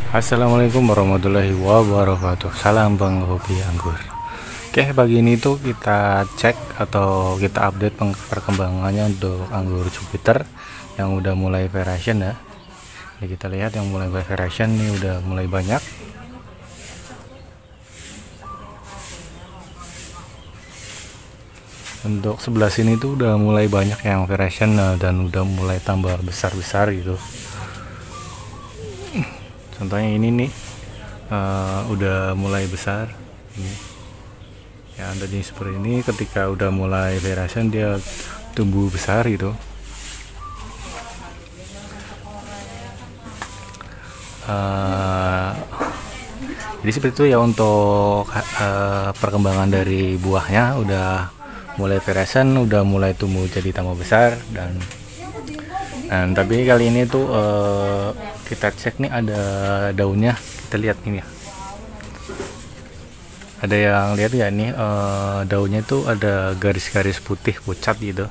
Assalamualaikum warahmatullahi wabarakatuh. Salam penghobi anggur. Oke, pagi ini tuh kita cek atau kita update perkembangannya untuk anggur Jupiter yang udah mulai variation ya. Jadi kita lihat yang mulai variation nih udah mulai banyak. Untuk sebelah sini tuh udah mulai banyak yang variation dan udah mulai tambah besar-besar gitu. Contohnya ini nih udah mulai besar ini. Ya, tadi seperti ini ketika udah mulai variation dia tumbuh besar gitu. Jadi seperti itu ya untuk perkembangan dari buahnya udah mulai variation, udah mulai tumbuh jadi tambah besar dan tapi kali ini tuh kita cek nih ada daunnya, kita lihat ini ya. Ada yang lihat ya nih daunnya tuh ada garis-garis putih pucat gitu.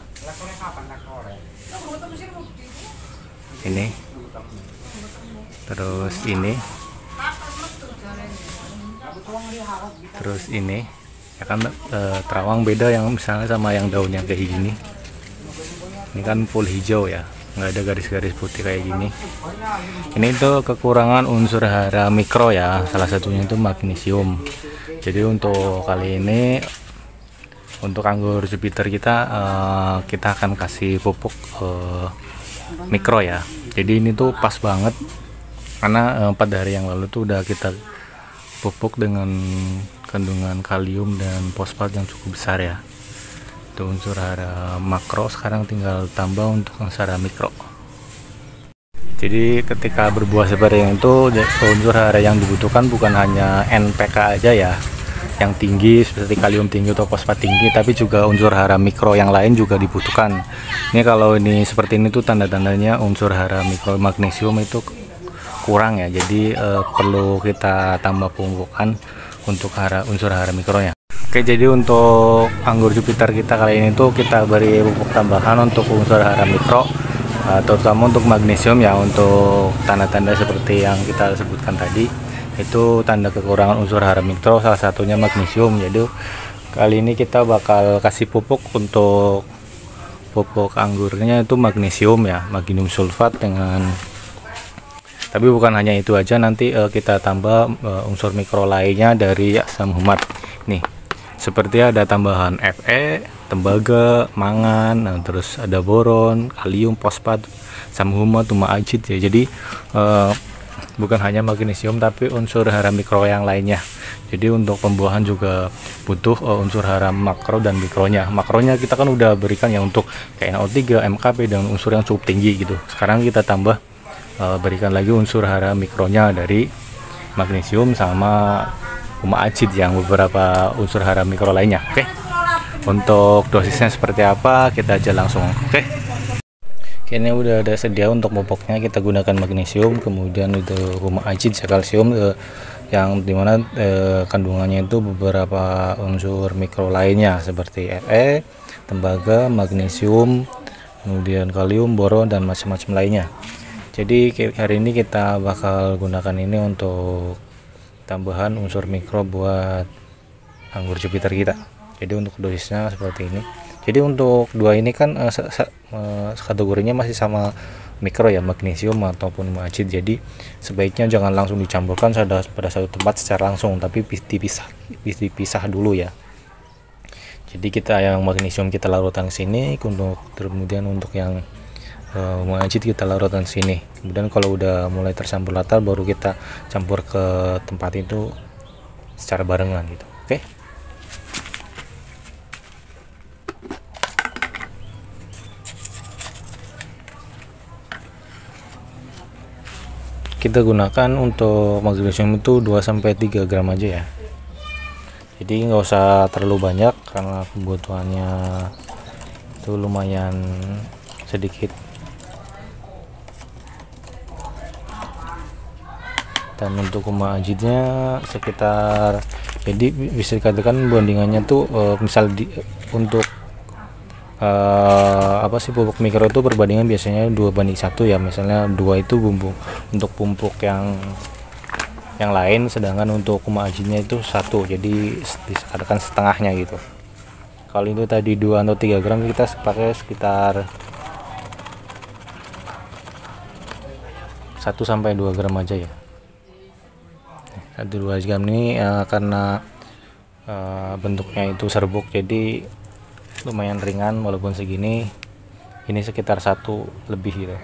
Ini, terus ini, terus ini. Ya kan terawang beda yang misalnya sama yang daunnya kayak gini. Ini kan full hijau ya, nggak ada garis-garis putih kayak gini. Ini tuh kekurangan unsur hara mikro ya, salah satunya itu magnesium. Jadi untuk kali ini untuk anggur Jupiter kita kita akan kasih pupuk mikro ya. Jadi ini tuh pas banget karena 4 hari yang lalu tuh udah kita pupuk dengan kandungan kalium dan fosfat yang cukup besar ya. Itu unsur hara makro, sekarang tinggal tambah untuk unsur hara mikro. Jadi ketika berbuah seperti itu unsur hara yang dibutuhkan bukan hanya NPK aja ya yang tinggi seperti kalium tinggi atau fosfat tinggi, tapi juga unsur hara mikro yang lain juga dibutuhkan. Ini kalau ini seperti ini tuh tanda-tandanya unsur hara mikro magnesium itu kurang ya, jadi perlu kita tambah pemupukan untuk unsur hara mikronya. Oke, jadi untuk anggur Jupiter kita kali ini tuh kita beri pupuk tambahan untuk unsur hara mikro, terutama untuk magnesium ya. Untuk tanda-tanda seperti yang kita sebutkan tadi itu tanda kekurangan unsur hara mikro, salah satunya magnesium. Jadi kali ini kita bakal kasih pupuk untuk pupuk anggurnya itu magnesium ya, magnesium sulfat dengan. Tapi bukan hanya itu aja, nanti kita tambah unsur mikro lainnya dari asam humat. Nih, seperti ada tambahan Fe, tembaga, mangan, nah, terus ada boron, kalium, fosfat, asam humat, tuma ajit ya. Jadi bukan hanya magnesium tapi unsur hara mikro yang lainnya. Jadi untuk pembuahan juga butuh unsur hara makro dan mikronya. Makronya kita kan udah berikan ya untuk NO3, MKP dan unsur yang cukup tinggi gitu. Sekarang kita tambah berikan lagi unsur hara mikronya dari magnesium sama tuma ajit yang beberapa unsur hara mikro lainnya. Oke. Untuk dosisnya seperti apa kita aja langsung. Oke. Ini udah ada sedia untuk pupuknya, kita gunakan magnesium, kemudian itu tuma ajit, kalsium yang dimana kandungannya itu beberapa unsur mikro lainnya seperti Fe, tembaga, magnesium, kemudian kalium, boron dan macam-macam lainnya. Jadi hari ini kita bakal gunakan ini untuk tambahan unsur mikro buat anggur Jupiter kita. Jadi untuk dosisnya seperti ini. Jadi untuk dua ini kan kategorinya masih sama mikro ya, magnesium ataupun ajit. Jadi sebaiknya jangan langsung dicampurkan pada satu tempat secara langsung, tapi dipisah dulu ya. Jadi kita yang magnesium kita larutkan ke sini, kemudian untuk yang ajit kita larutkan sini. Kemudian kalau udah mulai tercampur rata baru kita campur ke tempat itu secara barengan gitu. Oke. Kita gunakan untuk magnesium itu 2-3 gram aja ya. Jadi nggak usah terlalu banyak karena kebutuhannya itu lumayan sedikit. Dan untuk tuma ajitnya sekitar, jadi bisa dikatakan bandingannya tuh misal untuk apa sih, pupuk mikro itu perbandingan biasanya 2:1 ya. Misalnya 2 itu bumbu untuk pupuk yang yang lain, sedangkan untuk Uma-Ajinya itu 1, jadi disarankan setengahnya gitu. Kalau itu tadi 2 atau 3 gram, kita pakai sekitar 1 sampai 2 gram aja ya. 1-2 gram ini karena bentuknya itu serbuk, jadi lumayan ringan walaupun segini. Ini sekitar 1 lebih gitu.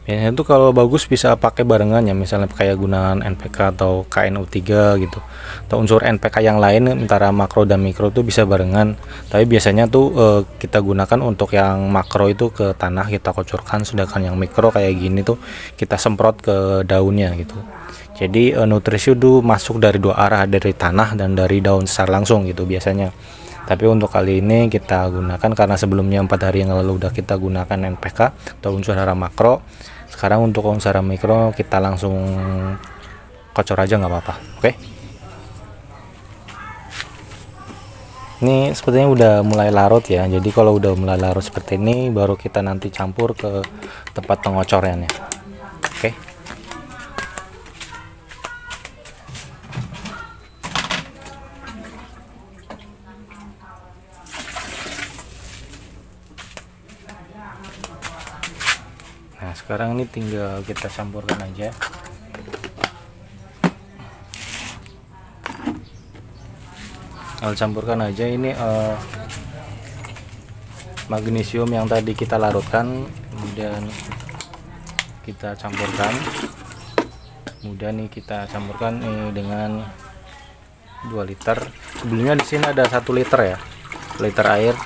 Biasanya tuh kalau bagus bisa pakai barengan ya, misalnya kayak gunaan NPK atau KNO3 gitu, atau unsur NPK yang lain antara makro dan mikro tuh bisa barengan. Tapi biasanya tuh kita gunakan untuk yang makro itu ke tanah kita kocorkan, sedangkan yang mikro kayak gini tuh kita semprot ke daunnya gitu. Jadi nutrisi itu masuk dari 2 arah, dari tanah dan dari daun secara langsung gitu biasanya. Tapi untuk kali ini kita gunakan karena sebelumnya 4 hari yang lalu udah kita gunakan NPK atau unsur hara makro. Sekarang untuk unsur hara mikro kita langsung kocor aja nggak apa-apa. Oke. Ini sepertinya udah mulai larut ya. Jadi kalau udah mulai larut seperti ini baru kita nanti campur ke tempat pengocorannya. Oke. Nah, sekarang ini tinggal kita campurkan aja. Kalau campurkan aja ini magnesium yang tadi kita larutkan, kemudian kita campurkan. Kemudian nih kita campurkan dengan 2 liter. Sebelumnya di sini ada 1 liter ya, liter air.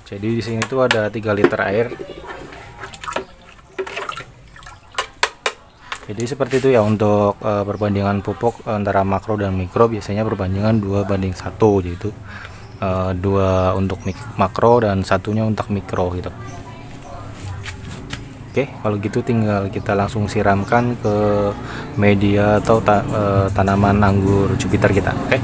Jadi di sini tuh ada 3 liter air. Jadi seperti itu ya untuk perbandingan pupuk antara makro dan mikro, biasanya perbandingan 2:1, yaitu 2 untuk makro dan 1-nya untuk mikro gitu. Oke, kalau gitu tinggal kita langsung siramkan ke media atau tanaman anggur Jupiter kita. Oke.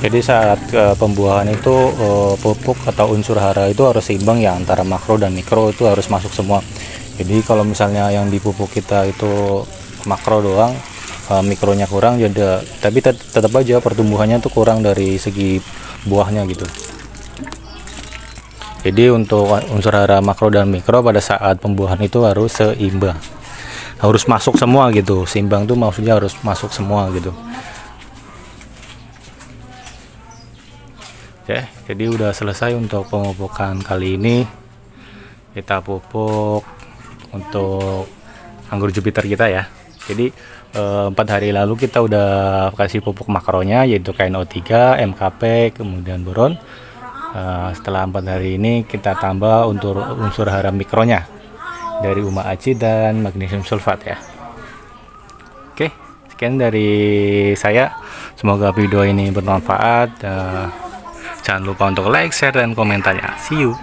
Jadi saat pembuahan itu pupuk atau unsur hara itu harus seimbang ya, antara makro dan mikro itu harus masuk semua. Jadi kalau misalnya yang di pupuk kita itu makro doang, mikronya kurang, jadi tapi tetap aja pertumbuhannya tuh kurang dari segi buahnya gitu. Jadi untuk unsur hara makro dan mikro pada saat pembuahan itu harus seimbang, harus masuk semua gitu. Seimbang tuh maksudnya harus masuk semua gitu. Oke, jadi udah selesai untuk pemupukan kali ini. Kita pupuk untuk anggur Jupiter kita ya. Jadi 4 hari lalu kita udah kasih pupuk makronya, yaitu KNO3, MKP, kemudian boron. Setelah 4 hari ini kita tambah untuk unsur hara mikronya dari Uma-Aji dan magnesium sulfat ya. Oke, sekian dari saya. Semoga video ini bermanfaat. Jangan lupa untuk like, share, dan komentarnya. See you.